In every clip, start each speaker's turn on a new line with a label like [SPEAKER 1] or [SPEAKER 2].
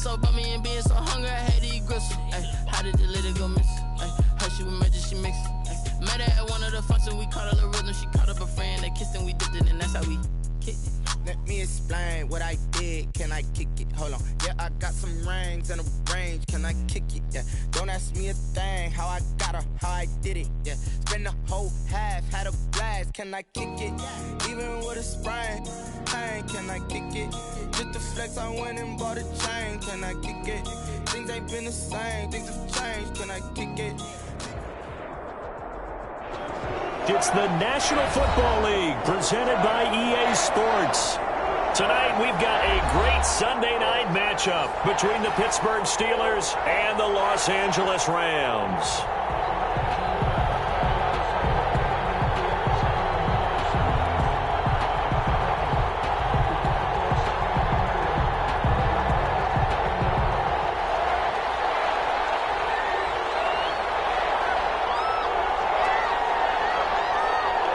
[SPEAKER 1] so about me and being so hungry, I had to eat gristle. Ay, how did the lady go miss? Ay, her she was magic, she mixed. Met her at one of the functions, we caught a little rhythm. She caught up a friend, they kissed and we dipped it, and that's how we kicked it.
[SPEAKER 2] Let me explain what I did. Can I kick it? Hold on. Yeah, I got some rings and a range. Can I kick it? Yeah. Don't ask me a thing. How I got her, how I did it. Yeah. Spend the whole half, had a blast. Can I kick it? Even with a sprain. Pain, can I kick it? Just to flex, I went and bought a chain. Can I kick it? Things ain't been the same. Things have changed. Can I kick it?
[SPEAKER 3] It's the National Football League presented by EA Sports. Tonight we've got a great Sunday night matchup between the Pittsburgh Steelers and the Los Angeles Rams.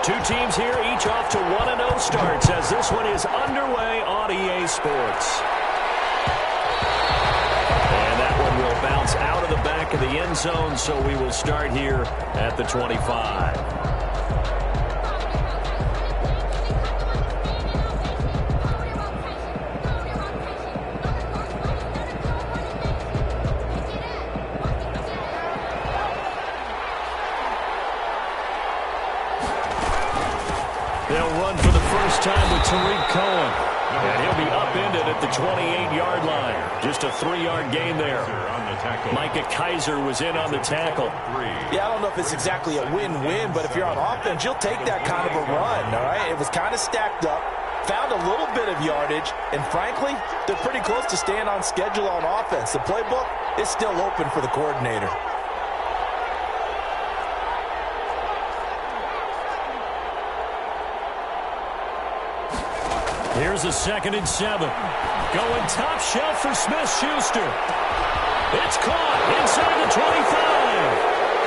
[SPEAKER 3] Two teams here, each off to 1-0 starts as this one is underway on EA Sports. And that one will bounce out of the back of the end zone, so we will start here at the 25. Time with Tariq Cohen, and he'll be upended at the 28-yard line. Just a 3-yard gain there. Micah Kaiser was in on the tackle.
[SPEAKER 4] Yeah, I don't know if it's exactly a win-win, but if you're on offense, you'll take that kind of a run, all right? It was kind of stacked up, found a little bit of yardage, and frankly, they're pretty close to staying on schedule on offense. The playbook is still open for the coordinator.
[SPEAKER 3] Here's a 2nd and 7. Going top shelf for Smith-Schuster. It's caught inside the 25.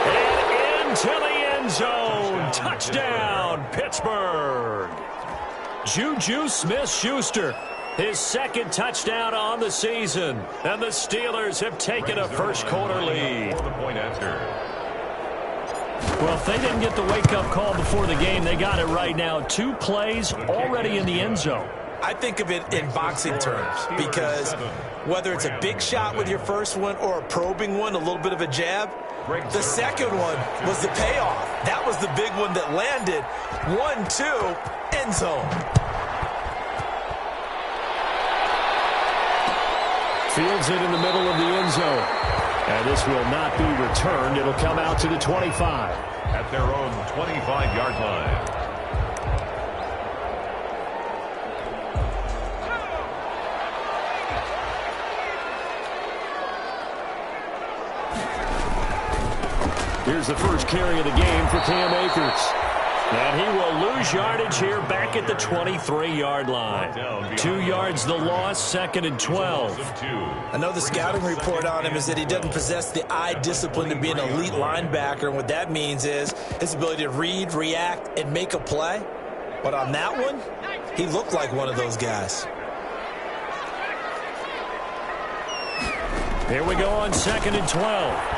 [SPEAKER 3] And into the end zone. Touchdown, Pittsburgh. Juju Smith-Schuster, his 2nd touchdown on the season. And the Steelers have taken a first-quarter lead. Well, if they didn't get the wake-up call before the game, they got it right now. 2 plays already in the end zone.
[SPEAKER 4] I think of it in boxing terms because whether it's a big shot with your first one or a probing one, a little bit of a jab, the second one was the payoff. That was the big one that landed. 1-2, end zone.
[SPEAKER 3] Fields it in the middle of the end zone. And this will not be returned. It'll come out to the 25.
[SPEAKER 5] At their own 25-yard line.
[SPEAKER 3] Here's the first carry of the game for Cam Akers. And he will lose yardage here back at the 23-yard line. 2 yards the loss, 2nd and 12.
[SPEAKER 4] I know the scouting report on him is that he doesn't possess the eye discipline to be an elite linebacker. And what that means is his ability to read, react, and make a play. But on that one, he looked like one of those guys.
[SPEAKER 3] Here we go on 2nd and 12.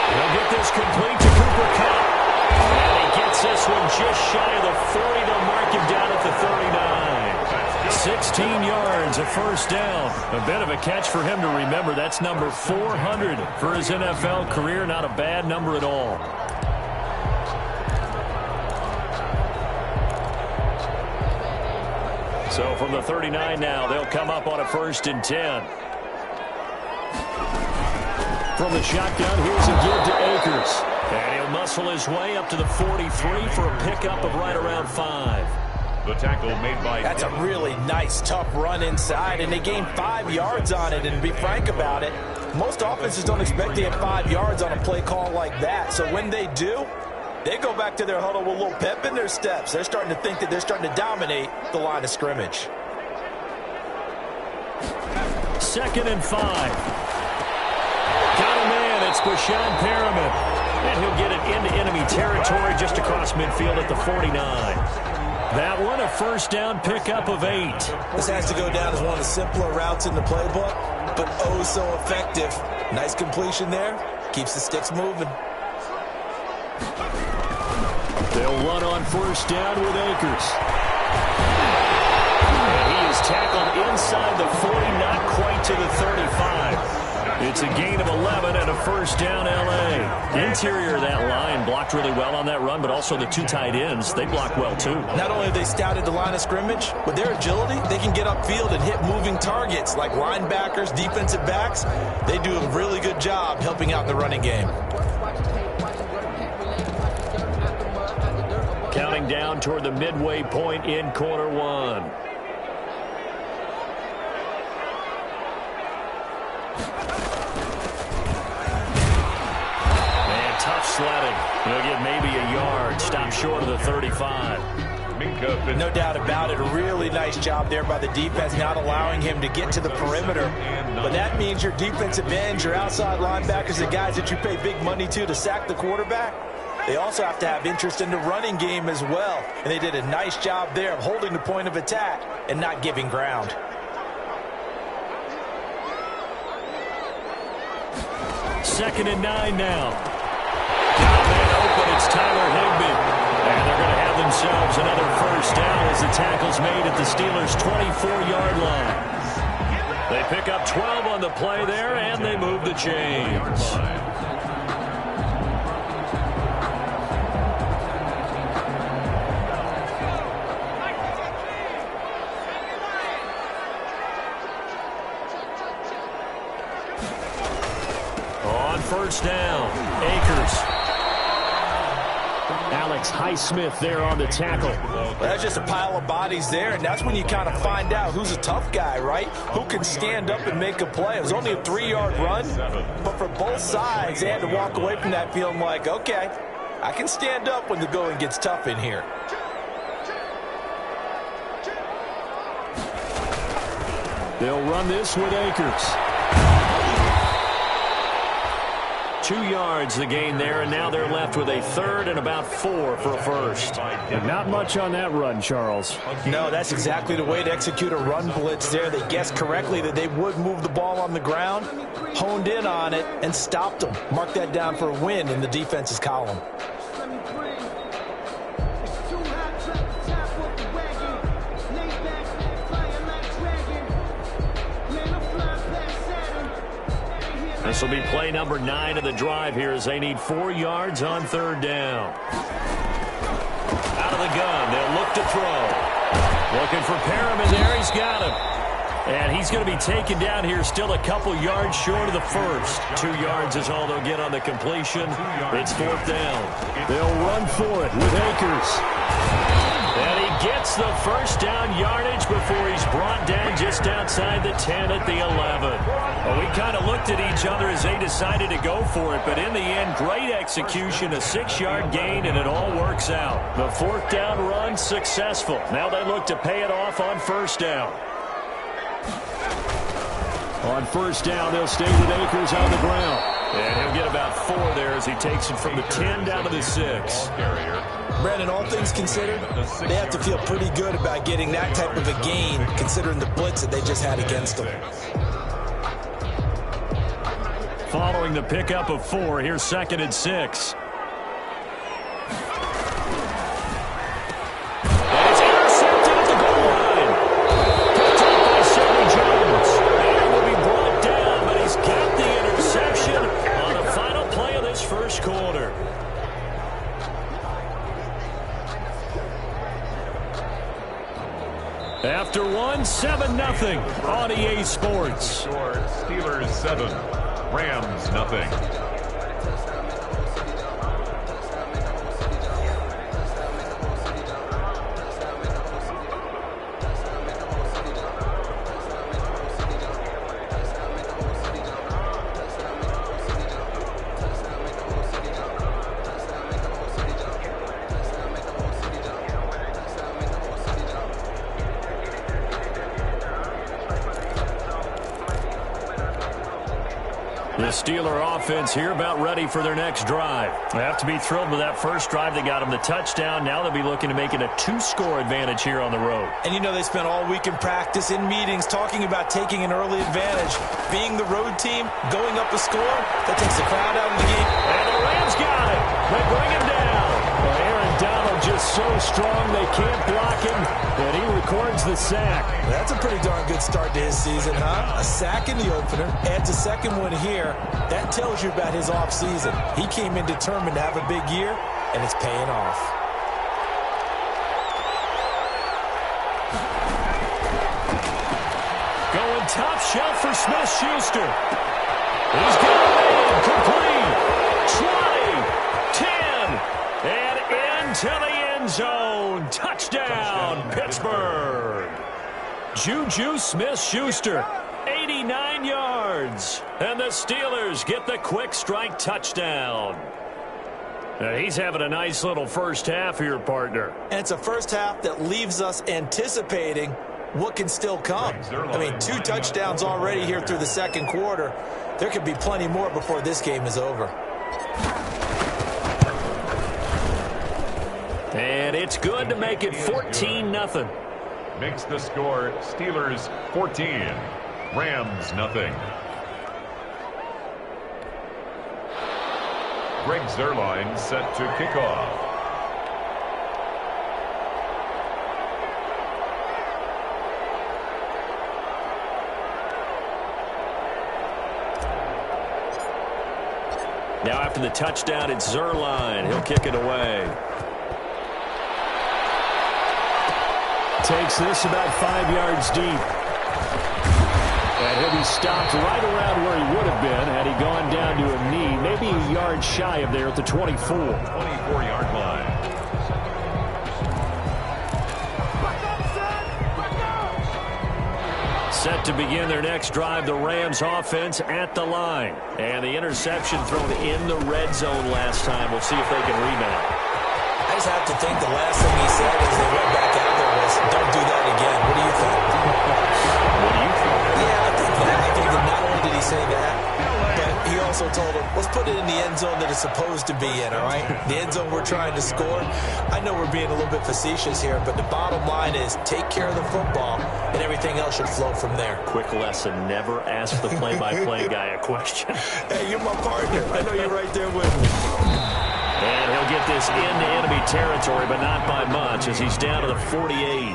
[SPEAKER 3] He'll get this complete to Cooper Kupp. And he gets this one just shy of the 40. They'll mark him down at the 39. 16 yards, a first down. A bit of a catch for him to remember. That's number 400 for his NFL career. Not a bad number at all. So from the 39 now, they'll come up on a 1st and 10. From the shotgun, here's a give to Akers. And he'll muscle his way up to the 43 for a pickup of right around 5.
[SPEAKER 5] The tackle made by...
[SPEAKER 4] That's a really nice, tough run inside, and they gained 5 yards on it. And to be frank about it, most offenses don't expect to get 5 yards on a play call like that. So when they do, they go back to their huddle with a little pep in their steps. They're starting to think that they're starting to dominate the line of scrimmage.
[SPEAKER 3] 2nd and 5. Got a man, it's Bashan Perriman. And he'll get it into enemy territory just across midfield at the 49. That one, a first down pickup of 8.
[SPEAKER 4] This has to go down as one of the simpler routes in the playbook, but oh so effective. Nice completion there. Keeps the sticks moving.
[SPEAKER 3] They'll run on first down with Akers. And he is tackled inside the 40, not quite to the 35. It's a gain of 11 and a first down, L.A. Interior of that line blocked really well on that run, but also the 2 tight ends, they block well too.
[SPEAKER 4] Not only have they scouted the line of scrimmage, with their agility, they can get upfield and hit moving targets like linebackers, defensive backs. They do a really good job helping out in the running game.
[SPEAKER 3] Counting down toward the midway point in quarter 1. Sledding. He'll get maybe a yard. Stop short of the 35.
[SPEAKER 4] No doubt about it. A really nice job there by the defense, not allowing him to get to the perimeter. But that means your defensive ends, your outside linebackers, the guys that you pay big money to sack the quarterback, they also have to have interest in the running game as well. And they did a nice job there of holding the point of attack and not giving ground.
[SPEAKER 3] Second and 9 now. Open, it's Tyler Higbee. And they're going to have themselves another first down as the tackle's made at the Steelers' 24-yard line. They pick up 12 on the play there, and they move the chains. On first down, Akers. Alex Highsmith there on the tackle.
[SPEAKER 4] Well, that's just a pile of bodies there, and that's when you kind of find out who's a tough guy, right? Who can stand up and make a play. It was only a 3-yard run, but for both sides, they had to walk away from that feeling like, okay, I can stand up when the going gets tough in here.
[SPEAKER 3] They'll run this with Akers. 2 yards the gain there, and now they're left with a third and about 4 for a first. And not much on that run, Charles.
[SPEAKER 4] No, that's exactly the way to execute a run blitz there. They guessed correctly that they would move the ball on the ground, honed in on it, and stopped them. Mark that down for a win in the defense's column.
[SPEAKER 3] This will be play number 9 of the drive here as they need 4 yards on third down. Out of the gun, they'll look to throw. Looking for Perriman there, he's got him. And he's going to be taken down here still a couple yards short of the first. 2 yards is all they'll get on the completion. It's fourth down. They'll run for it with Akers. And he gets the first down yardage before he's brought down just outside the 10 at the 11. Well, we kind of looked at each other as they decided to go for it, but in the end, great execution, a 6-yard gain, and it all works out. The fourth down run successful. Now they look to pay it off on first down. On first down, they'll stay with Akers on the ground. And he'll get about 4 there as he takes it from the 10 down to the 6.
[SPEAKER 4] Brandon, all things considered, they have to feel pretty good about getting that type of a gain, considering the blitz that they just had against them.
[SPEAKER 3] Following the pickup of 4, here's second and 6. And it's intercepted at the goal line. Picked up by Sidney Jones. And it will be brought down, but he's got the interception on the final play of this first quarter. After 1, 7-0 on EA Sports.
[SPEAKER 5] Steelers 7, Rams nothing.
[SPEAKER 3] The Steeler offense here about ready for their next drive. They have to be thrilled with that first drive. They got them the touchdown. Now they'll be looking to make it a 2-score advantage here on the road.
[SPEAKER 4] And you know they spent all week in practice, in meetings, talking about taking an early advantage. Being the road team, going up a score, that takes the crowd out of the game.
[SPEAKER 3] And the Rams got it. They bring him down. Well, Aaron Donald just so strong they can't block him, and he records the sack.
[SPEAKER 4] That's a pretty darn good start to his season, huh? A sack in the opener, adds a second one here. That tells you about his offseason. He came in determined to have a big year, and it's paying off.
[SPEAKER 3] Going top shelf for Smith-Schuster. He's got it in, complete. 20, 10, and into the end zone. Touchdown, Pittsburgh. Juju Smith-Schuster, 89 yards. And the Steelers get the quick strike touchdown. Now he's having a nice little first half here, partner.
[SPEAKER 4] And it's a first half that leaves us anticipating what can still come. I mean, 2 touchdowns already here through the second quarter. There could be plenty more before this game is over.
[SPEAKER 3] And it's good to make it 14-0.
[SPEAKER 5] Makes the score Steelers 14, Rams nothing. Greg Zuerlein set to kick off.
[SPEAKER 3] Now after the touchdown, it's Zuerlein. He'll kick it away. Takes this about 5 yards deep. And he'll be stopped right around where he would have been had he gone down to a knee, maybe a yard shy of there at the 24.
[SPEAKER 5] 24-yard line.
[SPEAKER 3] Set to begin their next drive, the Rams offense at the line. And the interception thrown in the red zone last time. We'll see if they can rebound.
[SPEAKER 4] I just have to think the last thing he said as they went back out there was, don't do that again. What do you think?
[SPEAKER 3] What do you think?
[SPEAKER 4] Yeah, I think that. I think that not only did he say that, but he also told him, let's put it in the end zone that it's supposed to be in, all right? The end zone we're trying to score. I know we're being a little bit facetious here, but the bottom line is take care of the football, and everything else should flow from there.
[SPEAKER 3] Quick lesson, never ask the play-by-play guy a question.
[SPEAKER 4] Hey, you're my partner. I know you're right there with me.
[SPEAKER 3] And he'll get this into enemy territory, but not by much as he's down to the 48.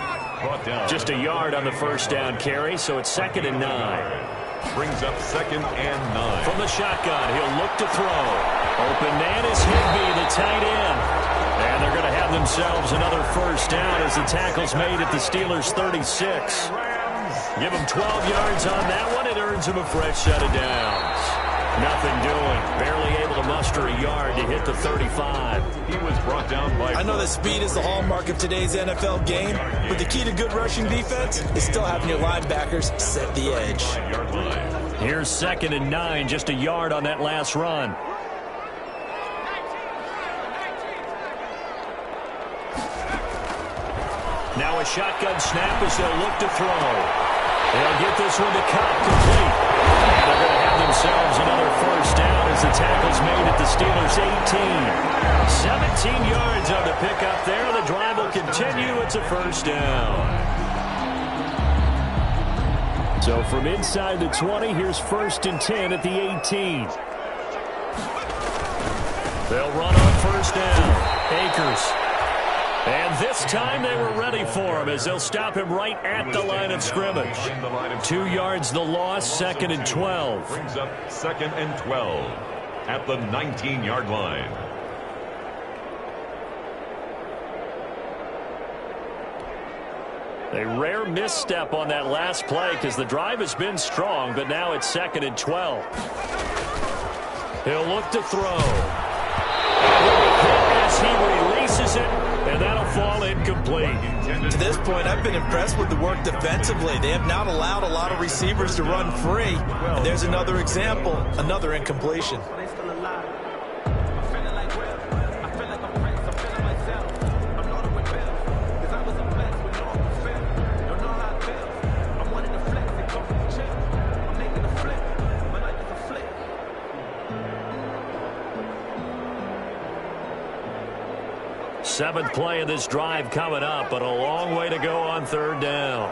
[SPEAKER 3] Just a yard on the first down carry, so it's 2nd and 9.
[SPEAKER 5] Brings up 2nd and 9.
[SPEAKER 3] From the shotgun, he'll look to throw. Open man is Higbee, the tight end. And they're going to have themselves another first down as the tackle's made at the Steelers' 36. Give them 12 yards on that one. It earns them a fresh set of downs. Nothing doing. Barely able to muster a yard to hit the 35.
[SPEAKER 5] He was brought down by...
[SPEAKER 4] I know that speed is the hallmark of today's NFL game, but the key to good rushing defense is still having your linebackers set the edge.
[SPEAKER 3] Here's 2nd and 9, just a yard on that last run. Now a shotgun snap as they'll look to throw. They'll get this one to Cobb complete. And they're going to have themselves another first down as the tackle's made at the Steelers' 18. 17 yards on the pickup there. The drive will continue. It's a first down. So from inside the 20, here's 1st and 10 at the 18. They'll run on first down. Akers. And this time they were ready for him as they'll stop him right at the line of scrimmage. 2 yards the loss, 2nd and 12.
[SPEAKER 5] Brings up 2nd and 12 at the 19-yard line.
[SPEAKER 3] A rare misstep on that last play because the drive has been strong, but now it's 2nd and 12. He'll look to throw. As he releases it, and that'll fall incomplete.
[SPEAKER 4] To this point, I've been impressed with the work defensively. They have not allowed a lot of receivers to run free. And there's another example, another incompletion.
[SPEAKER 3] Seventh play of this drive coming up, but a long way to go on third down.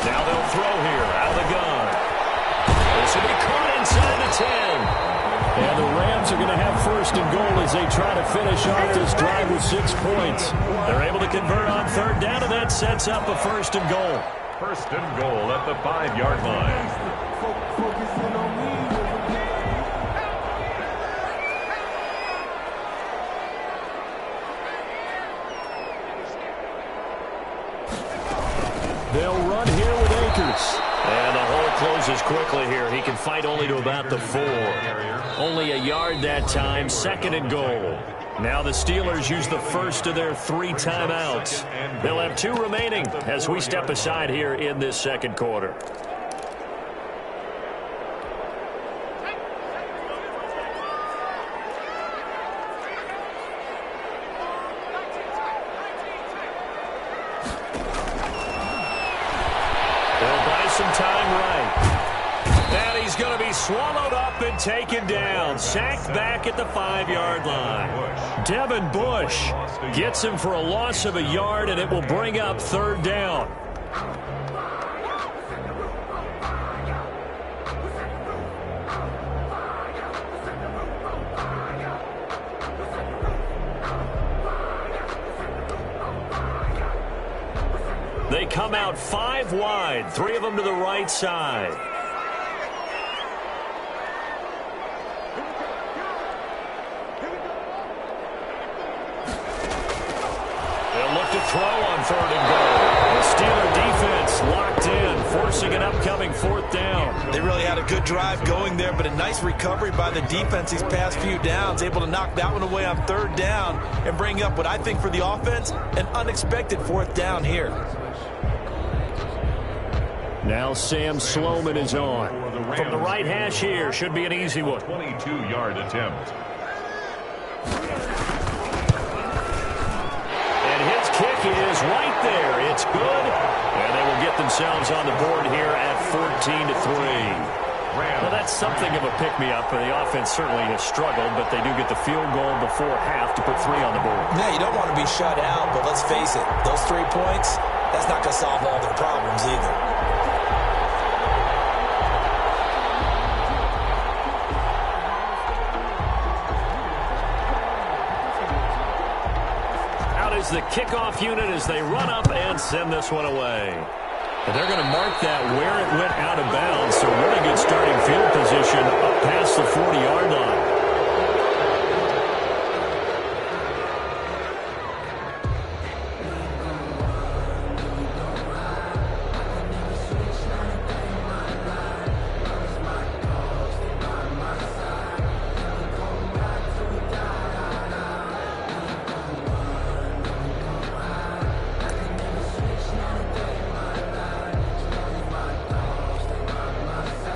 [SPEAKER 3] Now they'll throw here out of the gun. This will be caught inside the 10. And the Rams are going to have first and goal as they try to finish off this drive with 6 points. They're able to convert on third down, and that sets up a first and goal.
[SPEAKER 5] First and goal at the 5-yard line.
[SPEAKER 3] They'll run here with Akers. And the hole closes quickly here. He can fight only to about the 4. Only a yard that time, second and goal. Now the Steelers use the first of their 3 timeouts. They'll have 2 remaining as we step aside here in this second quarter. Some time right. And he's going to be swallowed up and taken down. Sacked back at the 5-yard line. Devin Bush gets him for a loss of a yard, and it will bring up third down. They come out 5 wide, 3 of them to the right side. They'll look to throw on third and goal. The Steeler defense locked in, forcing an upcoming 4th down.
[SPEAKER 4] They really had a good drive going there, but a nice recovery by the defense these past few downs, able to knock that one away on third down and bring up what I think for the offense, an unexpected 4th down here.
[SPEAKER 3] Now Sam Sloman is on. From the right hash here, should be an easy one.
[SPEAKER 5] 22-yard attempt.
[SPEAKER 3] And his kick is right there. It's good. And they will get themselves on the board here at 14-3. Well, that's something of a pick-me-up. The offense certainly has struggled, but they do get the field goal before half to put 3 on the board.
[SPEAKER 4] Yeah, you don't want to be shut out, but let's face it, those 3 points, that's not going to solve all their problems either.
[SPEAKER 3] Is the kickoff unit as they run up and send this one away. And they're going to mark that where it went out of bounds, so really good starting field position up past the 40-yard line.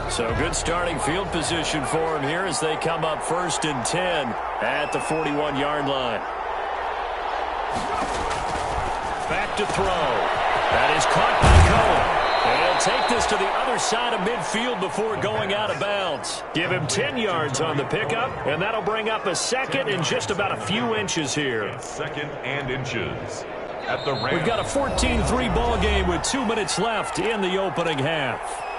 [SPEAKER 3] So good starting field position for him here as they come up 1st and 10 at the 41-yard line. Back to throw. That is caught by Cohen. And he'll take this to the other side of midfield before going out of bounds. Give him 10 yards on the pickup, and that'll bring up a 2nd and just about a few inches here.
[SPEAKER 5] 2nd and inches. At the Rams.
[SPEAKER 3] We've got a 14-3 ball game with 2 minutes left in the opening half.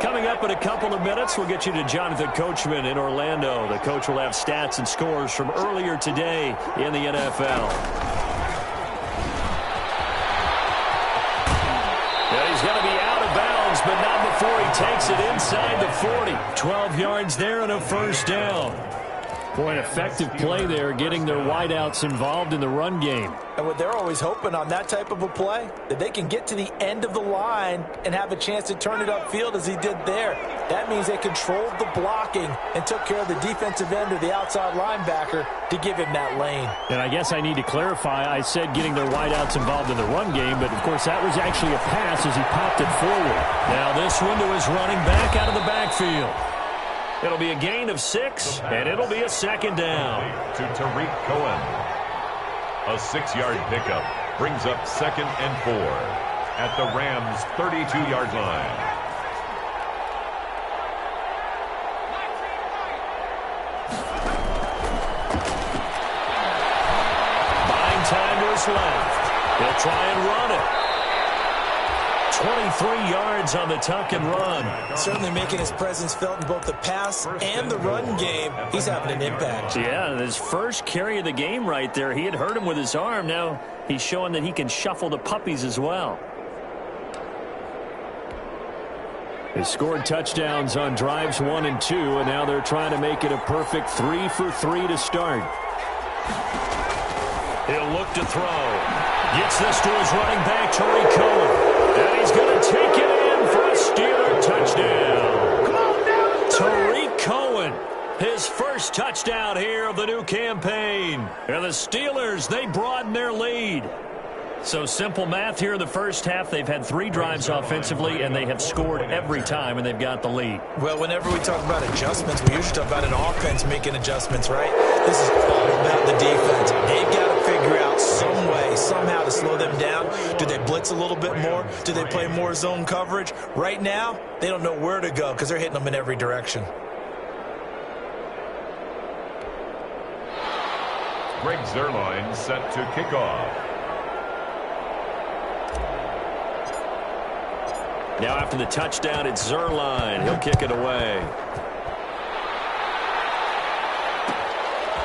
[SPEAKER 3] Coming up in a couple of minutes, we'll get you to Jonathan Coachman in Orlando. The coach will have stats and scores from earlier today in the NFL. Yeah, he's going to be out of bounds, but not before he takes it inside the 40. 12 yards there and a first down. Boy, an effective play there, getting their wideouts involved in the run game.
[SPEAKER 4] And what they're always hoping on that type of a play, that they can get to the end of the line and have a chance to turn it upfield as he did there. That means they controlled the blocking and took care of the defensive end or the outside linebacker to give him that lane.
[SPEAKER 3] And I guess I need to clarify, I said getting their wideouts involved in the run game, but of course that was actually a pass as he popped it forward. Now this one to his running back out of the backfield. It'll be a gain of 6, and it'll be a second down.
[SPEAKER 5] To Tariq Cohen. A 6-yard pickup brings up 2nd and 4 at the Rams' 32-yard line.
[SPEAKER 3] Buying time to his left. He'll try and run it. 23 yards on the tuck and run.
[SPEAKER 4] Certainly making his presence felt in both the pass and the run game. He's having an impact.
[SPEAKER 3] Yeah, his first carry of the game right there. He had hurt him with his arm. Now he's showing that he can shuffle the puppies as well. They scored touchdowns on drives 1 and 2, and now they're trying to make it a perfect 3 for 3 to start. He'll look to throw. Gets this to his running back, Tariq Cohen. And he's going to take it in for a Steeler touchdown. Tariq Cohen, his first touchdown here of the new campaign. And the Steelers, they broaden their lead. So simple math here in the first half. They've had 3 drives offensively, and they have scored every time, and they've got the lead.
[SPEAKER 4] Well, whenever we talk about adjustments, we usually talk about an offense making adjustments, right? This is all about the defense. They've got to figure out some way, somehow to slow them down. Do they blitz a little bit more? Do they play more zone coverage? Right now, they don't know where to go because they're hitting them in every direction.
[SPEAKER 5] Greg Zuerlein set to kick off.
[SPEAKER 3] Now after the touchdown, it's Zuerlein. He'll kick it away.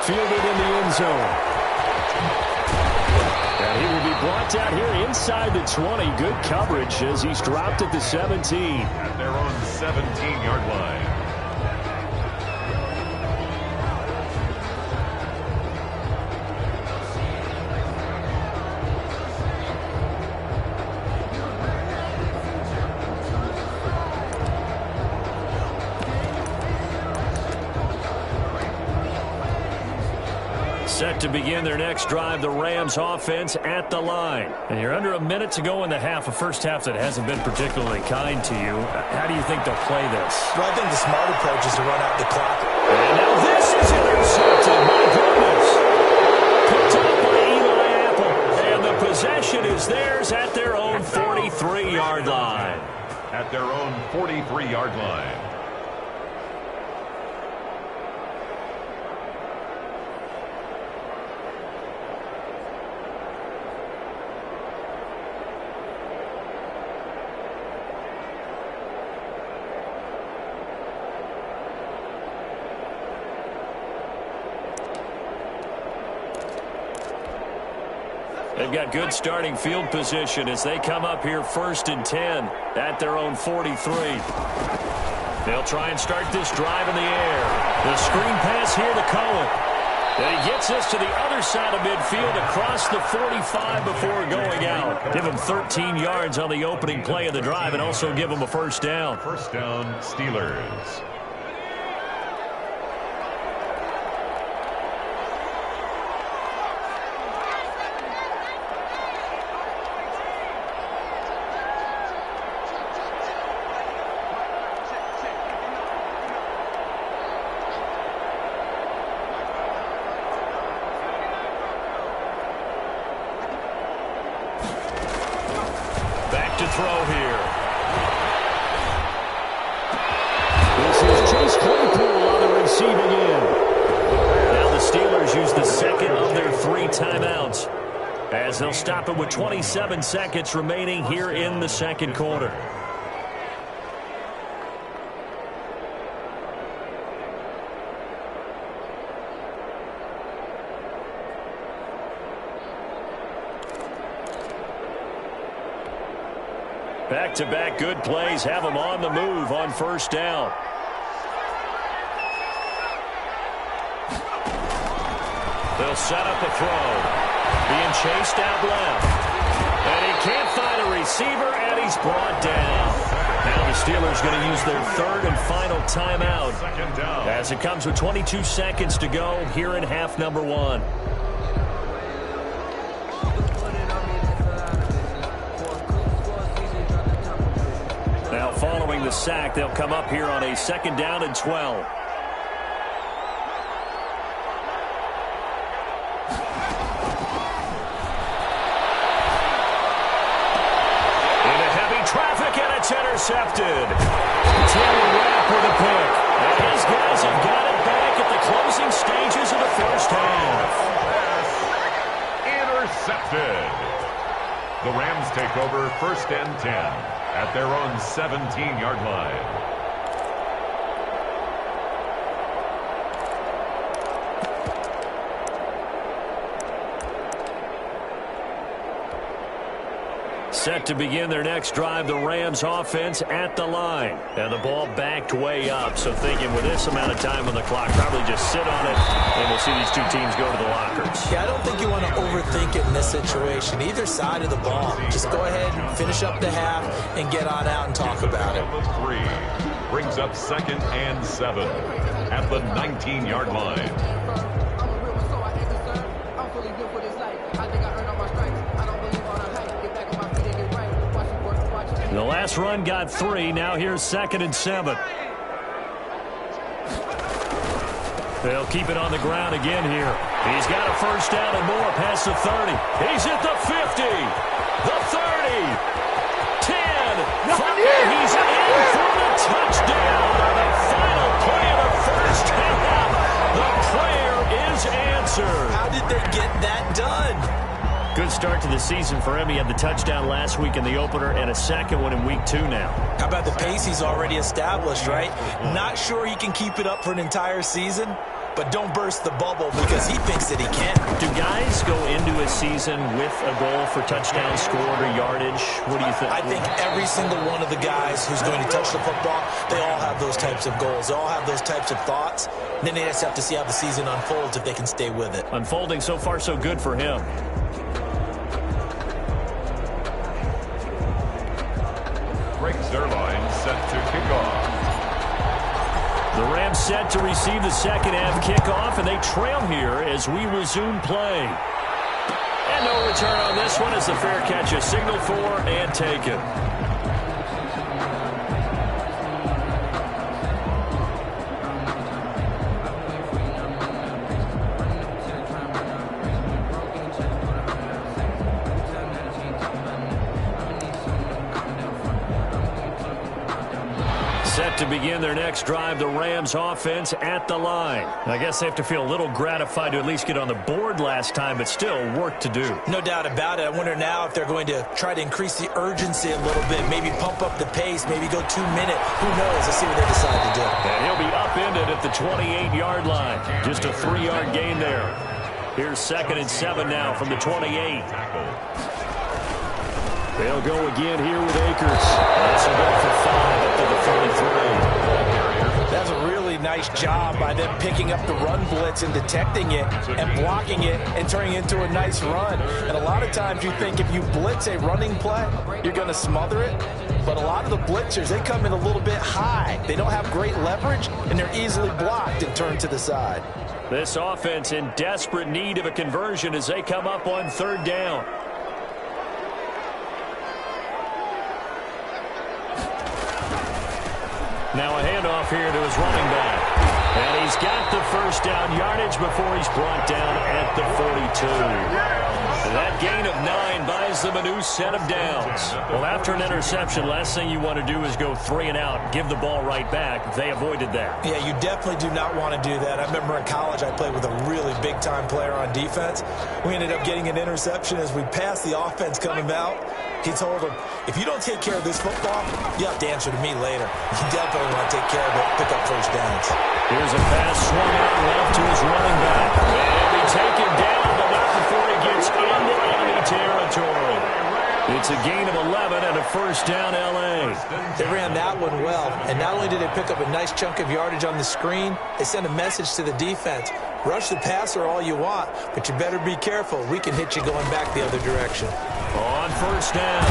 [SPEAKER 3] Fielded in the end zone. And he will be brought down here inside the 20. Good coverage as he's dropped at the 17.
[SPEAKER 5] At their own 17-yard line.
[SPEAKER 3] Set to begin their next drive, the Rams offense at the line. And you're under a minute to go in the half, a first half that hasn't been particularly kind to you. How do you think they'll play this?
[SPEAKER 4] Well, I think the smart approach is to run out the clock.
[SPEAKER 3] And now this is intercepted. My goodness. Picked up by Eli Apple. And the possession is theirs at their own 43-yard line.
[SPEAKER 5] At their own 43-yard line.
[SPEAKER 3] They've got good starting field position as they come up here 1st and 10 at their own 43. They'll try and start this drive in the air. The screen pass here to Cohen. And he gets this to the other side of midfield across the 45 before going out. Give him 13 yards on the opening play of the drive and also give him a first down.
[SPEAKER 5] First down, Steelers.
[SPEAKER 3] To throw here. This is Chase Claypool on the receiving end. Now the Steelers use the second of their 3 timeouts as they'll stop it with 27 seconds remaining here in the second quarter. Back-to-back good plays have them on the move on first down. They'll set up a throw. Being chased out left. And he can't find a receiver, and he's brought down. Now the Steelers going to use their 3rd and final timeout as it comes with 22 seconds to go here in half number 1. Now following the sack, they'll come up here on a 2nd down and 12. It's intercepted. Taylor Rapp with a pick. And his guys have got it back at the closing stages of the first half.
[SPEAKER 5] Intercepted. The Rams take over 1st and 10 at their own 17-yard line.
[SPEAKER 3] Set to begin their next drive, the Rams offense at the line. And the ball backed way up, so thinking with this amount of time on the clock, probably just sit on it, and we'll see these two teams go to the lockers.
[SPEAKER 4] Yeah, I don't think you want to overthink it in this situation. Either side of the ball. Just go ahead and finish up the half and get on out and talk about it.
[SPEAKER 5] 3 brings up 2nd and 7 at the 19-yard line.
[SPEAKER 3] The last run got 3. Now here's 2nd and 7. They'll keep it on the ground again here. He's got a first down and more past the 30. He's at the 50, the 30, 10. He's in for the touchdown. The final play of the first half. The prayer is answered.
[SPEAKER 4] How did they get that done?
[SPEAKER 3] Good start to the season for him. He had the touchdown last week in the opener and a second one in week 2 now.
[SPEAKER 4] How about the pace he's already established, right? Not sure he can keep it up for an entire season, but don't burst the bubble because he thinks that he can.
[SPEAKER 3] Do guys go into a season with a goal for touchdown scored or yardage? What do you think?
[SPEAKER 4] I think every single one of the guys who's going to touch the football, they all have those types of goals. They all have those types of thoughts. Then they just have to see how the season unfolds if they can stay with it.
[SPEAKER 3] Unfolding so far so good for him.
[SPEAKER 5] Zerline set to kick off.
[SPEAKER 3] The Rams set to receive the second half kickoff, and they trail here as we resume play. And no return on this one as the fair catch is signaled for and taken. Set to begin their next drive, the Rams offense at the line. I guess they have to feel a little gratified to at least get on the board last time, but still work to do.
[SPEAKER 4] No doubt about it. I wonder now if they're going to try to increase the urgency a little bit, maybe pump up the pace, maybe go 2-minute. Who knows? Let's see what they decide to do.
[SPEAKER 3] And he'll be upended at the 28-yard line. Just a 3-yard gain there. Here's 2nd and 7 now from the 28. They'll go again here with Akers. This will go for 5 up to the 33.
[SPEAKER 4] That's a really nice job by them picking up the run blitz and detecting it and blocking it and turning it into a nice run. And a lot of times you think if you blitz a running play, you're going to smother it. But a lot of the blitzers, they come in a little bit high. They don't have great leverage, and they're easily blocked and turned to the side.
[SPEAKER 3] This offense in desperate need of a conversion as they come up on 3rd down. Now a handoff here to his running back. And he's got the first down yardage before he's brought down at the 42. That gain of 9 buys them a new set of downs. Well, after an interception, last thing you want to do is go 3 and out, give the ball right back. They avoided that.
[SPEAKER 4] Yeah, you definitely do not want to do that. I remember in college I played with a really big-time player on defense. We ended up getting an interception as we passed the offense coming out. He told him, if you don't take care of this football, you have to answer to me later. You definitely want to take care of it, pick up first downs.
[SPEAKER 3] Here's a pass swung out left to his running back. And he taken down, but not before he gets into enemy territory. It's a gain of 11 and a first down L.A.
[SPEAKER 4] They ran that one well, and not only did they pick up a nice chunk of yardage on the screen, they sent a message to the defense. Rush the passer all you want, but you better be careful. We can hit you going back the other direction.
[SPEAKER 3] On first down,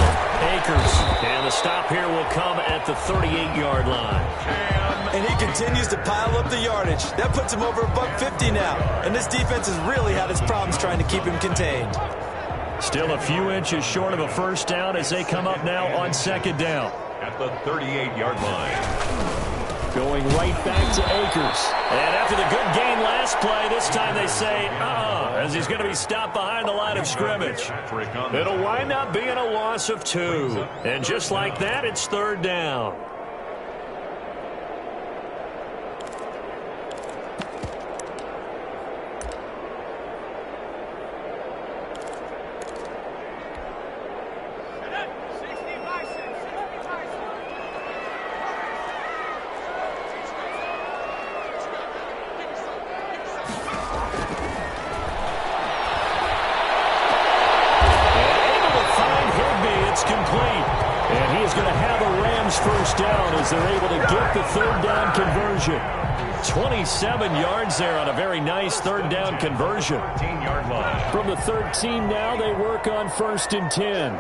[SPEAKER 3] Akers. And the stop here will come at the 38-yard line.
[SPEAKER 4] And he continues to pile up the yardage. That puts him over $150 now. And this defense has really had its problems trying to keep him contained.
[SPEAKER 3] Still a few inches short of a first down as they come up now on 2nd down.
[SPEAKER 5] At the 38-yard line.
[SPEAKER 3] Going right back to Akers. And after the good gain last play, this time they say, as he's going to be stopped behind the line of scrimmage. It'll wind up being a loss of 2. And just like that, it's 3rd down. First down as they're able to get the 3rd down conversion. 27 yards there on a very nice 3rd down conversion.
[SPEAKER 5] 13-yard line.
[SPEAKER 3] From the 13 now, they work on 1st and 10.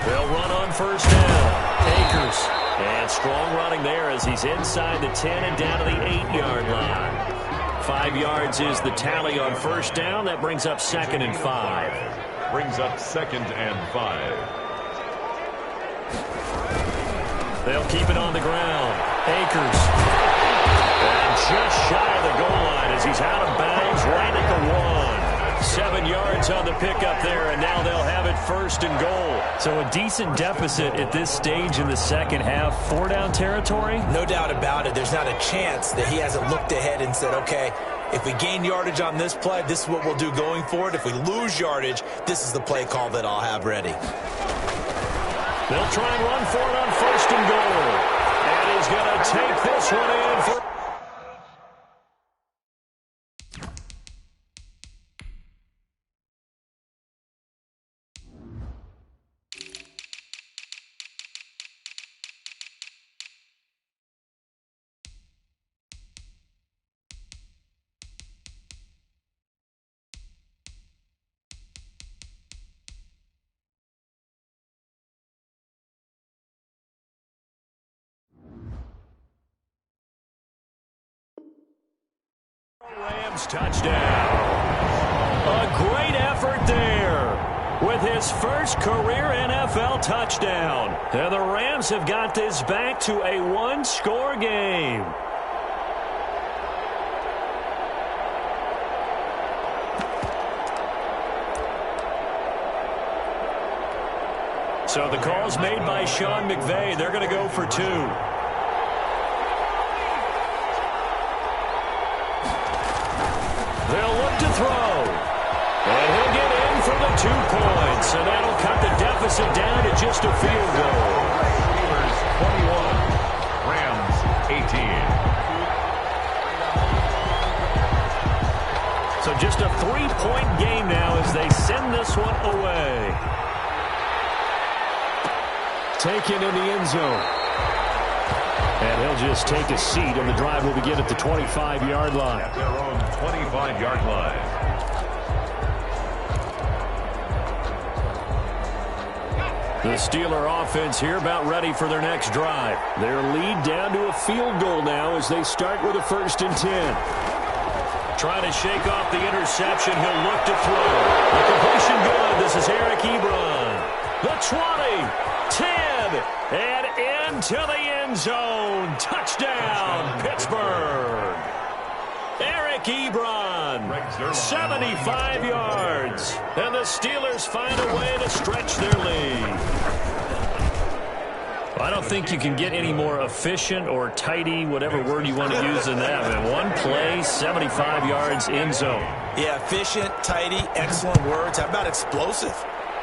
[SPEAKER 3] They'll run on 1st down. Akers. And strong running there as he's inside the 10 and down to the 8-yard line. 5 yards is the tally on 1st down. That brings up 2nd and 5.
[SPEAKER 5] Brings up 2nd and 5.
[SPEAKER 3] They'll keep it on the ground. Akers. And just shy of the goal line as he's out of bounds right at the 1. 7 yards on the pickup there, and now they'll have it 1st and goal. So a decent deficit at this stage in the second half. 4-down territory?
[SPEAKER 4] No doubt about it. There's not a chance that he hasn't looked ahead and said, okay, if we gain yardage on this play, this is what we'll do going forward. If we lose yardage, this is the play call that I'll have ready.
[SPEAKER 3] They'll try and run for it on 1st and goal. And he's going to take this one in for... Rams touchdown. A great effort there with his first career NFL touchdown. And the Rams have got this back to a 1-score game. So the call's made by Sean McVay. They're going to go for 2. They'll look to throw. And he'll get in for the 2 points. And that'll cut the deficit down to just a field goal.
[SPEAKER 5] Steelers 21, Rams 18.
[SPEAKER 3] So just a 3-point game now as they send this one away. Taken in the end zone. And he'll just take a seat, and the drive will begin at the 25-yard line.
[SPEAKER 5] At their own 25-yard line.
[SPEAKER 3] The Steeler offense here about ready for their next drive. Their lead down to a field goal now as they start with a 1st and 10. Trying to shake off the interception. He'll look to throw. The completion good. This is Eric Ebron. The 20, 10, and into the end zone. Touchdown, Pittsburgh. Eric Ebron, 75 yards. And the Steelers find a way to stretch their lead. I don't think you can get any more efficient or tidy, whatever word you want to use in that. I mean, one play, 75 yards, end zone.
[SPEAKER 4] Yeah, efficient, tidy, excellent words. How about explosive?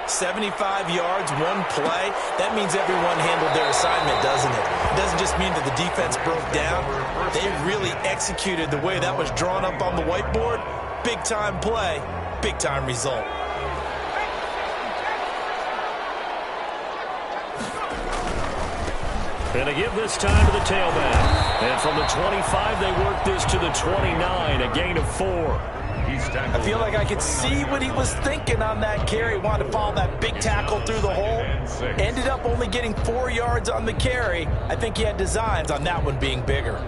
[SPEAKER 4] 75 yards, one play. That means everyone handled their assignment, doesn't it? It doesn't just mean that the defense broke down. They really executed the way that was drawn up on the whiteboard. Big-time play, big-time result.
[SPEAKER 3] And they give this time to the tailback. And from the 25, they work this to the 29, a gain of 4.
[SPEAKER 4] I feel like I could see what he was thinking on that carry. Wanted to follow that big tackle through the hole. Ended up only getting 4 yards on the carry. I think he had designs on that one being bigger.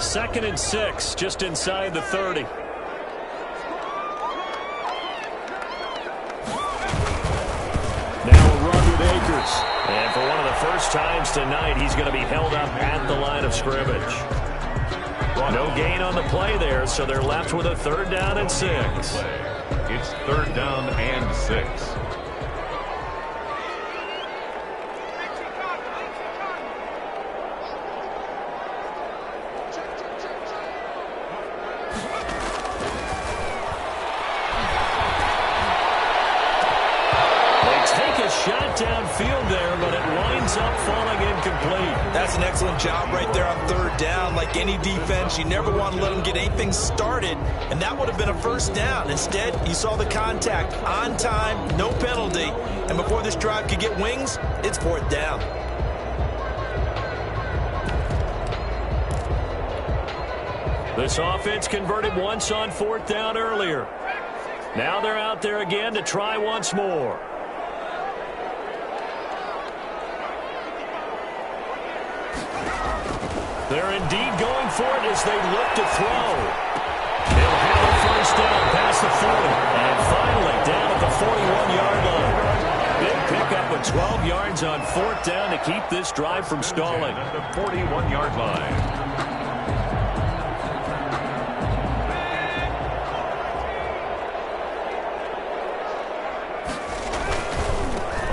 [SPEAKER 3] 2nd and 6, just inside the 30. Now a run with Akers. And for one of the first times tonight, he's going to be held up at the line of scrimmage. No gain on the play there, so they're left with a 3rd down and 6.
[SPEAKER 5] It's 3rd down and 6.
[SPEAKER 3] Shot downfield there, but it winds up falling incomplete.
[SPEAKER 4] That's an excellent job right there on 3rd down. Like any defense, you never want to let them get anything started, and that would have been a 1st down. Instead, you saw the contact on time, no penalty, and before this drive could get wings, it's 4th down.
[SPEAKER 3] This offense converted once on 4th down earlier. Now they're out there again to try once more. They're indeed going for it as they look to throw. They'll have a 1st down past the 40. And finally down at the 41-yard line. Big pickup with 12 yards on 4th down to keep this drive from stalling.
[SPEAKER 5] At the 41-yard line.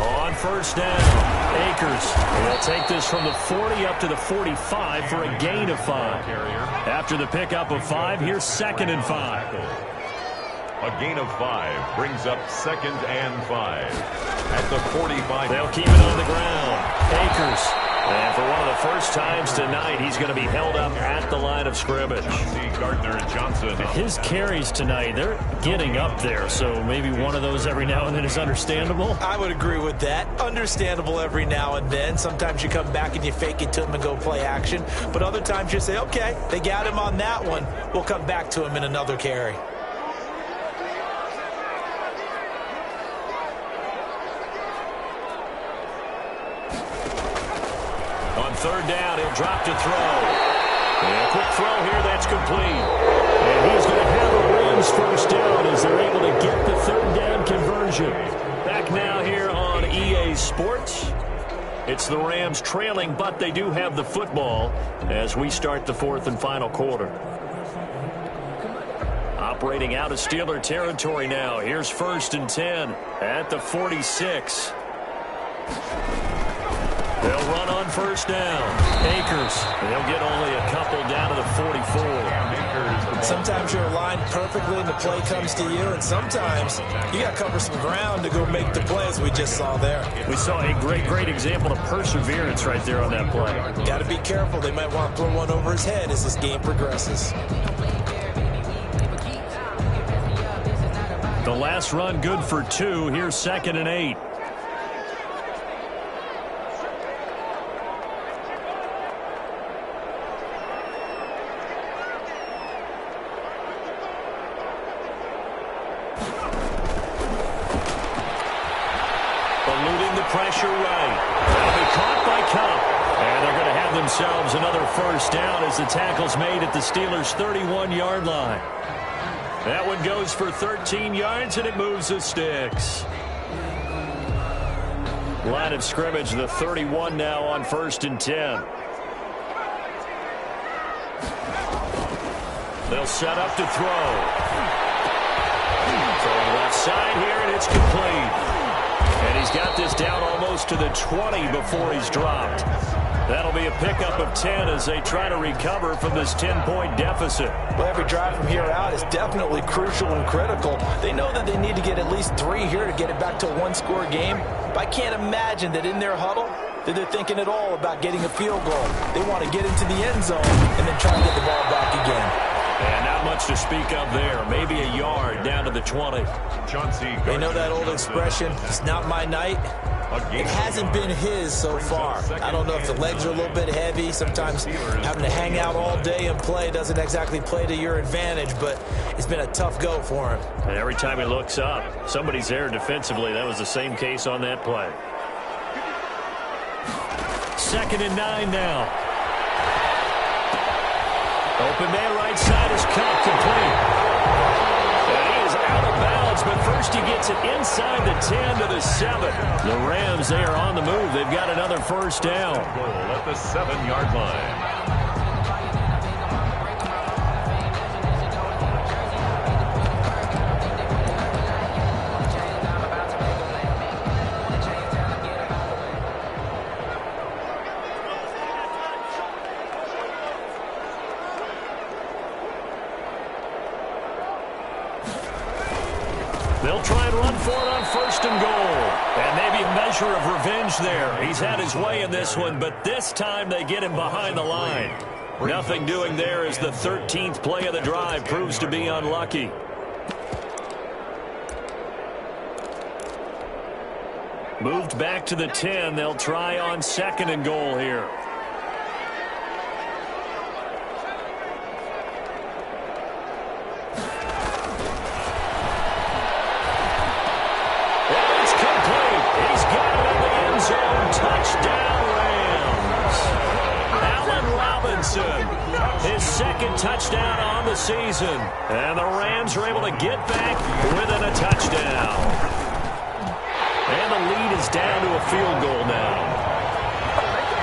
[SPEAKER 3] On 1st down. Akers will take this from the 40 up to the 45 for a gain of 5. After the pickup of 5, here's 2nd and 5.
[SPEAKER 5] A gain of 5 brings up 2nd and 5. At the 45.
[SPEAKER 3] They'll keep it on the ground. Akers. And for one of the first times tonight, he's going to be held up at the line of scrimmage.
[SPEAKER 5] Gardner-Johnson.
[SPEAKER 3] His carries tonight, they're getting up there, so maybe one of those every now and then is understandable.
[SPEAKER 4] I would agree with that. Understandable every now and then. Sometimes you come back and you fake it to him and go play action. But other times you say, okay, they got him on that one. We'll come back to him in another carry.
[SPEAKER 3] On 3rd down, he'll drop to throw. And a quick throw here, that's complete. And he's going to have a Rams 1st down as they're able to get the 3rd down conversion. Back now here on EA Sports. It's the Rams trailing, but they do have the football as we start the 4th and final quarter. Operating out of Steeler territory now. Here's 1st and 10 at the 46. They'll run on 1st down. Akers. They'll get only a couple down to the 44.
[SPEAKER 4] Sometimes you're aligned perfectly and the play comes to you, and sometimes you got to cover some ground to go make the play, as we just saw there.
[SPEAKER 3] We saw a great example of perseverance right there on that play.
[SPEAKER 4] Got to be careful. They might want to throw one over his head as this game progresses.
[SPEAKER 3] The last run good for 2. Here's 2nd and 8. Pressure right. That'll be caught by Cup. And they're going to have themselves another 1st down as the tackle's made at the Steelers' 31-yard line. That one goes for 13 yards, and it moves the sticks. Line of scrimmage, the 31 now on 1st and 10. They'll set up to throw. Throwing left side here, and it's complete. And he's got this down almost to the 20 before he's dropped. That'll be a pickup of 10 as they try to recover from this 10-point deficit.
[SPEAKER 4] Well, every drive from here out is definitely crucial and critical. They know that they need to get at least 3 here to get it back to a one-score game. But I can't imagine that in their huddle that they're thinking at all about getting a field goal. They want to get into the end zone and then try to get the ball back again.
[SPEAKER 3] And not much to speak of there. Maybe a yard down to the 20.
[SPEAKER 4] They know that old expression, it's not my night. It hasn't been his so far. I don't know if the legs are a little bit heavy. Sometimes having to hang out all day and play doesn't exactly play to your advantage, but it's been a tough go for him.
[SPEAKER 3] And every time he looks up, somebody's there defensively. That was the same case on that play. 2nd and 9 now. Open man right side is Cup, complete. And he is out of bounds, but first First he gets it inside the 10 to the 7. The Rams, they are on the move. They've got another first down.
[SPEAKER 5] Goal at the 7-yard line.
[SPEAKER 3] They'll try and run for it on first and goal. And maybe a measure of revenge there. He's had his way in this one, but this time they get him behind the line. Nothing doing there as the 13th play of the drive proves to be unlucky. Moved back to the 10. They'll try on second and goal here. Touchdown, Rams. Allen Robinson, his second touchdown on the season. And the Rams are able to get back within a touchdown. And the lead is down to a field goal now.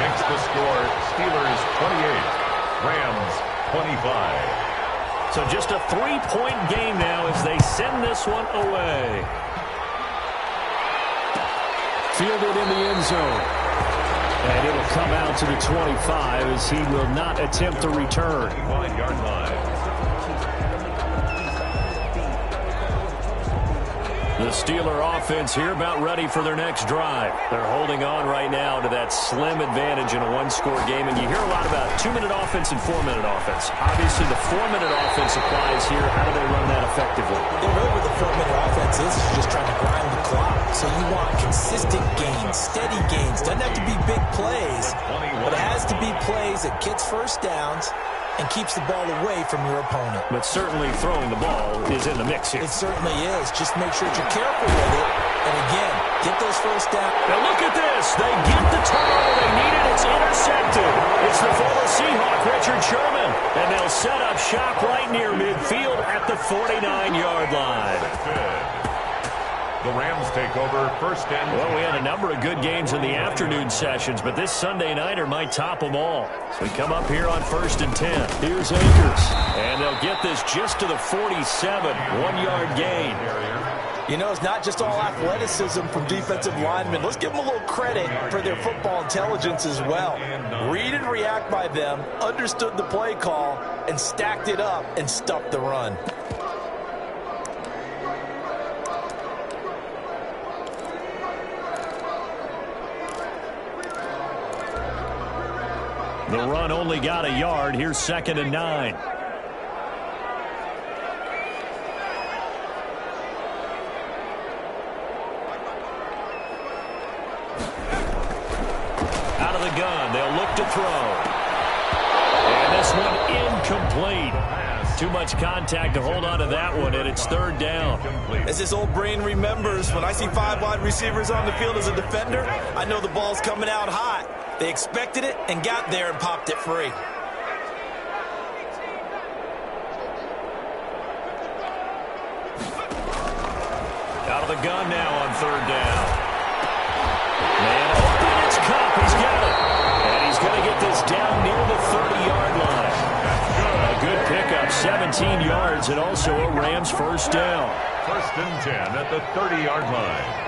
[SPEAKER 5] Makes the score Steelers 28, Rams 25.
[SPEAKER 3] So just a 3-point game now as they send this one away. Fielded in the end zone. And it'll come out to the 25 as he will not attempt to return.
[SPEAKER 5] 1-yard line.
[SPEAKER 3] The Steeler offense here about ready for their next drive. They're holding on right now to that slim advantage in a one-score game. And you hear a lot about 2-minute offense and 4-minute offense. Obviously, the 4-minute offense applies here. How do they run that effectively?
[SPEAKER 4] Really what the 4-minute offense is just trying to grind the clock. So you want consistent gains, steady gains. Doesn't have to be big plays, but it has to be plays that gets first downs and keeps the ball away from your opponent.
[SPEAKER 3] But certainly throwing the ball is in the mix here.
[SPEAKER 4] It certainly is. Just make sure that you're careful with it. And again, get those first downs.
[SPEAKER 3] Now look at this. They get the turnover they needed. It's intercepted. It's the former Seahawk, Richard Sherman. And they'll set up shop right near midfield at the 49-yard line.
[SPEAKER 5] The Rams take over first and 10.
[SPEAKER 3] Well, we had a number of good games in the afternoon sessions, but this Sunday nighter might top them all. So we come up here on first and 10. Here's Akers. And they'll get this just to the 47. 1-yard gain.
[SPEAKER 4] You know, it's not just all athleticism from defensive linemen. Let's give them a little credit for their football intelligence as well. Read and react by them, understood the play call, and stacked it up and stuffed the run.
[SPEAKER 3] The run only got a yard. Here's 2nd and 9. Out of the gun. They'll look to throw. And this one incomplete. Too much contact to hold on to that one, and it's 3rd down.
[SPEAKER 4] As this old brain remembers, when I see 5 wide receivers on the field as a defender, I know the ball's coming out hot. They expected it and got there and popped it free.
[SPEAKER 3] Out of the gun now on 3rd down. Man open, it's Cup. He's got it. And he's going to get this down near the 30-yard line. A good pickup, 17 yards, and also a Rams first down.
[SPEAKER 5] First and 10 at the 30-yard line.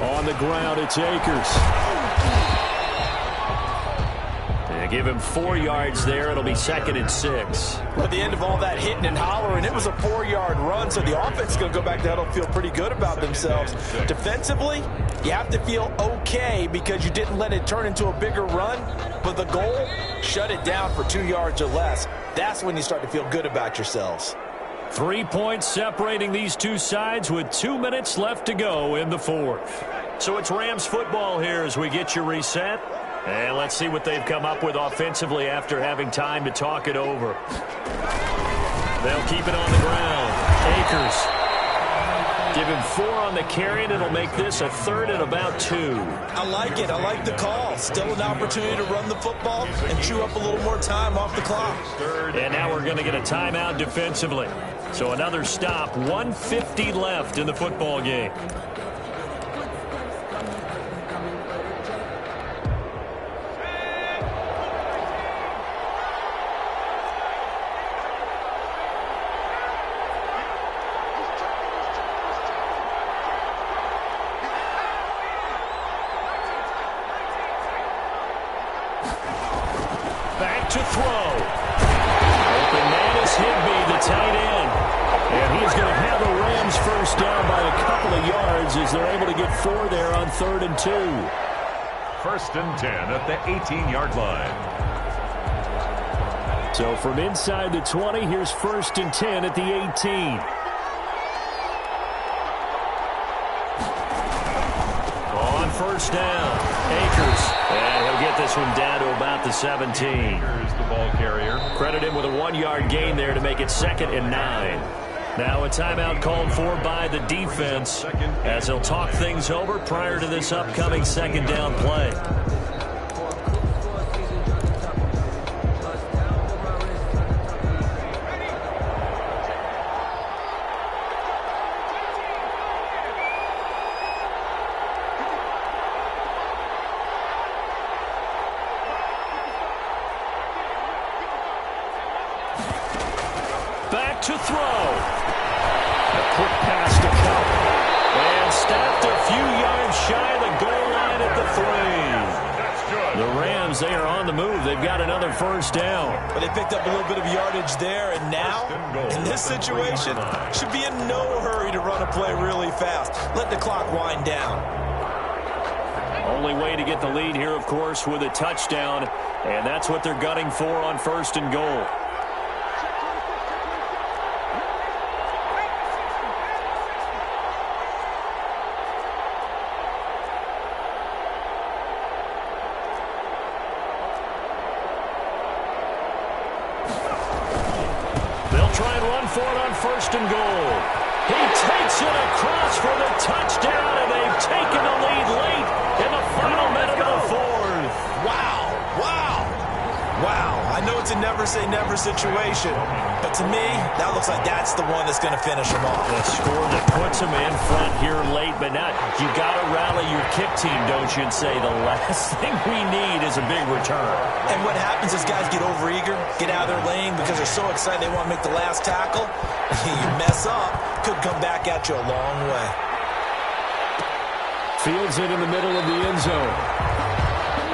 [SPEAKER 3] On the ground, it's Akers. They give him 4 yards there. It'll be 2nd and 6.
[SPEAKER 4] At the end of all that hitting and hollering, it was a 4-yard run, so the offense is going to go back to huddle and feel pretty good about themselves. Defensively, you have to feel okay because you didn't let it turn into a bigger run, but the goal, shut it down for 2 yards or less. That's when you start to feel good about yourselves.
[SPEAKER 3] 3 points separating these two sides with 2 minutes left to go in the 4th. So it's Rams football here as we get you reset. And let's see what they've come up with offensively after having time to talk it over. They'll keep it on the ground. Akers. Give him 4 on the carry, and it'll make this a 3rd and about 2.
[SPEAKER 4] I like it. I like the call. Still an opportunity to run the football and chew up a little more time off the clock.
[SPEAKER 3] And now we're going to get a timeout defensively. So another stop, 1:50 left in the football game. Back to throw. Open man is Higbee, the tight end. And he's going to have the Rams first down by a couple of yards as they're able to get 4 there on 3rd and 2.
[SPEAKER 5] 1st and 10 at the 18-yard line.
[SPEAKER 3] So from inside the 20, here's 1st and 10 at the 18. On 1st down, Akers. And he'll get this one down to about the 17.
[SPEAKER 5] Here's the ball carrier.
[SPEAKER 3] Credit him with a 1-yard gain there to make it 2nd and 9. Now a timeout called for by the defense as they'll talk things over prior to this upcoming 2nd down play. Back to throw. A quick pass to Cup. And stopped a few yards shy of the goal line at the 3. The Rams, they are on the move. They've got another 1st down.
[SPEAKER 4] But they picked up a little bit of yardage there, and now, in this situation, should be in no hurry to run a play really fast. Let the clock wind down.
[SPEAKER 3] Only way to get the lead here, of course, with a touchdown. And that's what they're gunning for on 1st and goal. Try and run for it on 1st and goal. He takes it across for the touchdown, and they've taken the lead late in the final minute of the 4th.
[SPEAKER 4] Wow. I know it's a never-say-never situation, but to me, that looks like that's the one that's going to finish them off.
[SPEAKER 3] The score that puts them in front here late, but not. You got to rally your kick team, don't you, and say the last thing we need is a big return.
[SPEAKER 4] And what happens is guys get overeager, get out of their lane because they're so excited they want to make the last tackle. You mess up, could come back at you a long way.
[SPEAKER 3] Fields it in the middle of the end zone.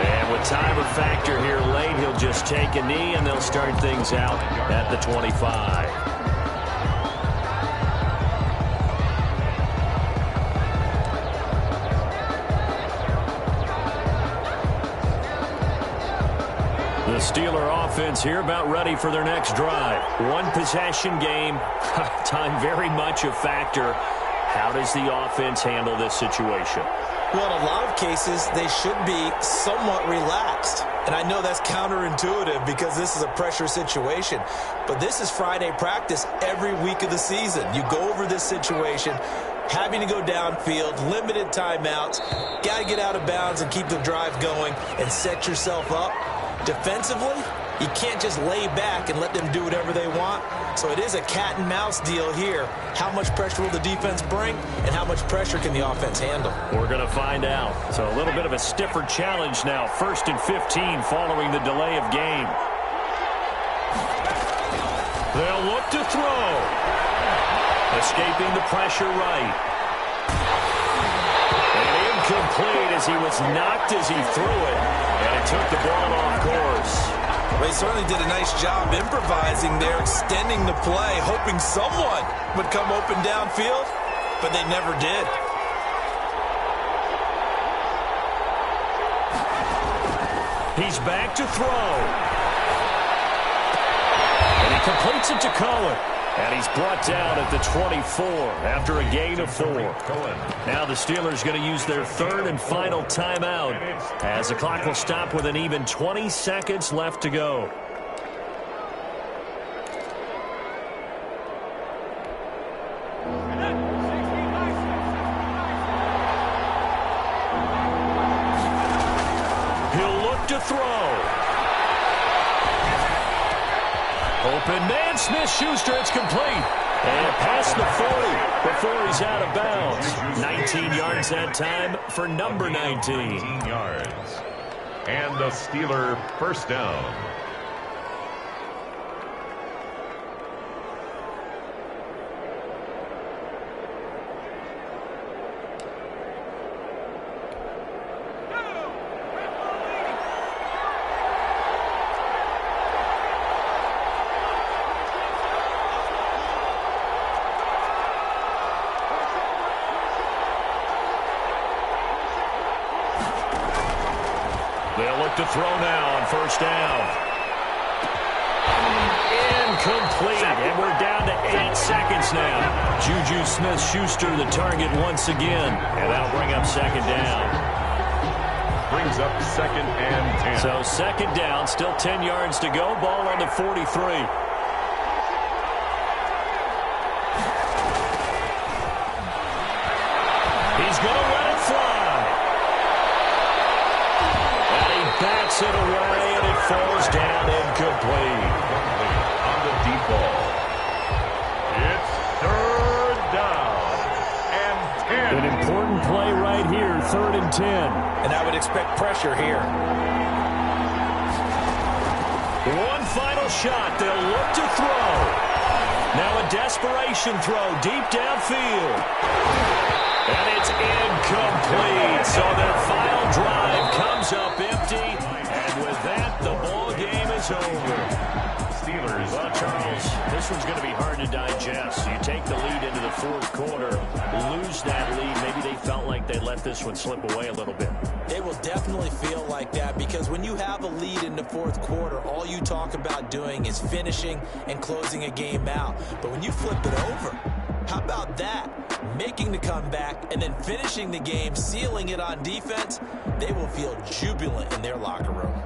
[SPEAKER 3] And with time a factor here late, he'll just take a knee, and they'll start things out at the 25. The Steeler offense here about ready for their next drive. 1-possession game. Time very much a factor. How does the offense handle this situation?
[SPEAKER 4] Well, in a lot of cases, they should be somewhat relaxed. And I know that's counterintuitive because this is a pressure situation. But this is Friday practice every week of the season. You go over this situation, having to go downfield, limited timeouts, got to get out of bounds and keep the drive going and set yourself up. Defensively, you can't just lay back and let them do whatever they want. So it is a cat and mouse deal here. How much pressure will the defense bring, and how much pressure can the offense handle?
[SPEAKER 3] We're going to find out. So a little bit of a stiffer challenge now. 1st and 15 following the delay of game. They'll look to throw. Escaping the pressure right. And incomplete as he was knocked as he threw it. And it took the ball off course.
[SPEAKER 4] Well, he certainly did a nice job improvising there, extending the play, hoping someone would come open downfield, but they never did.
[SPEAKER 3] He's back to throw. And he completes it to Cohen. And he's brought down at the 24 after a gain of 4. Now the Steelers going to use their 3rd and final timeout as the clock will stop with an even 20 seconds left to go. look to throw. Open man, Smith-Schuster, it's complete. And past the 40 before he's out of bounds. 19 yards that time for number 19.
[SPEAKER 5] 19 yards. And the Steeler first down.
[SPEAKER 3] They'll look to throw now on first down. Incomplete. And we're down to 8 seconds now. Juju Smith-Schuster the target once again. And that'll bring up second down.
[SPEAKER 5] Brings up second and 10.
[SPEAKER 3] So second down, still 10 yards to go. Ball on the 43. He's going to let it fly. Bats it away, and it falls down incomplete.
[SPEAKER 5] On the deep ball. It's third down and 10.
[SPEAKER 3] An important play right here, 3rd and 10.
[SPEAKER 4] And I would expect pressure here.
[SPEAKER 3] One final shot. They'll look to throw. Now a desperation throw deep downfield. And it's incomplete. So their final drive comes up empty. And with that, the ball game is over.
[SPEAKER 5] Steelers.
[SPEAKER 3] Well, Charles, this one's going to be hard to digest. You take the lead into the fourth quarter, lose that lead. Maybe they felt like they let this one slip away a little bit.
[SPEAKER 4] They will definitely feel like that because when you have a lead in the fourth quarter, all you talk about doing is finishing and closing a game out. But when you flip it over, how about that? Making the comeback and then finishing the game, sealing it on defense, they will feel jubilant in their locker room.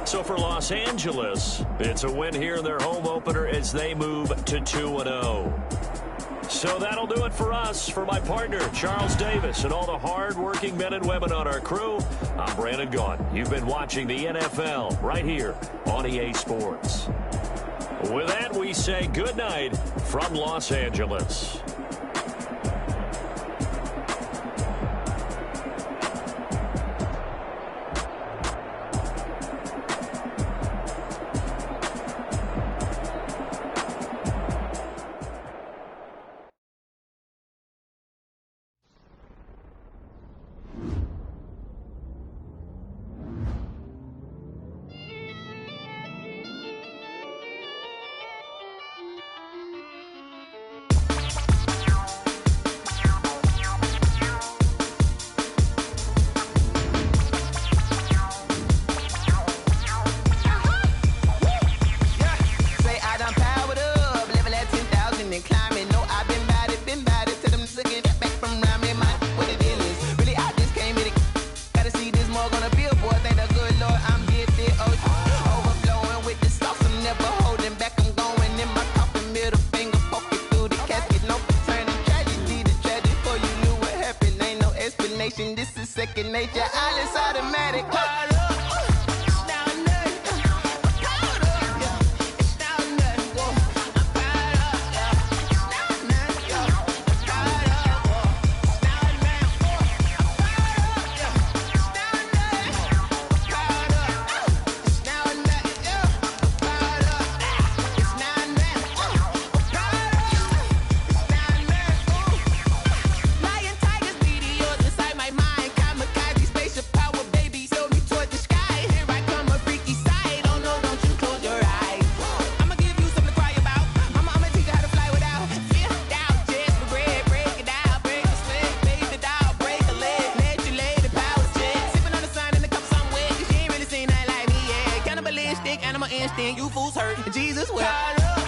[SPEAKER 3] So for Los Angeles, it's a win here in their home opener as they move to 2-0. So that'll do it for us. For my partner, Charles Davis, and all the hard-working men and women on our crew, I'm Brandon Gaudin. You've been watching the NFL right here on EA Sports. With that, we say good night from Los Angeles.
[SPEAKER 2] This is second nature. All is automatic. Instinct, animal instinct, you fools hurt. Jesus, well.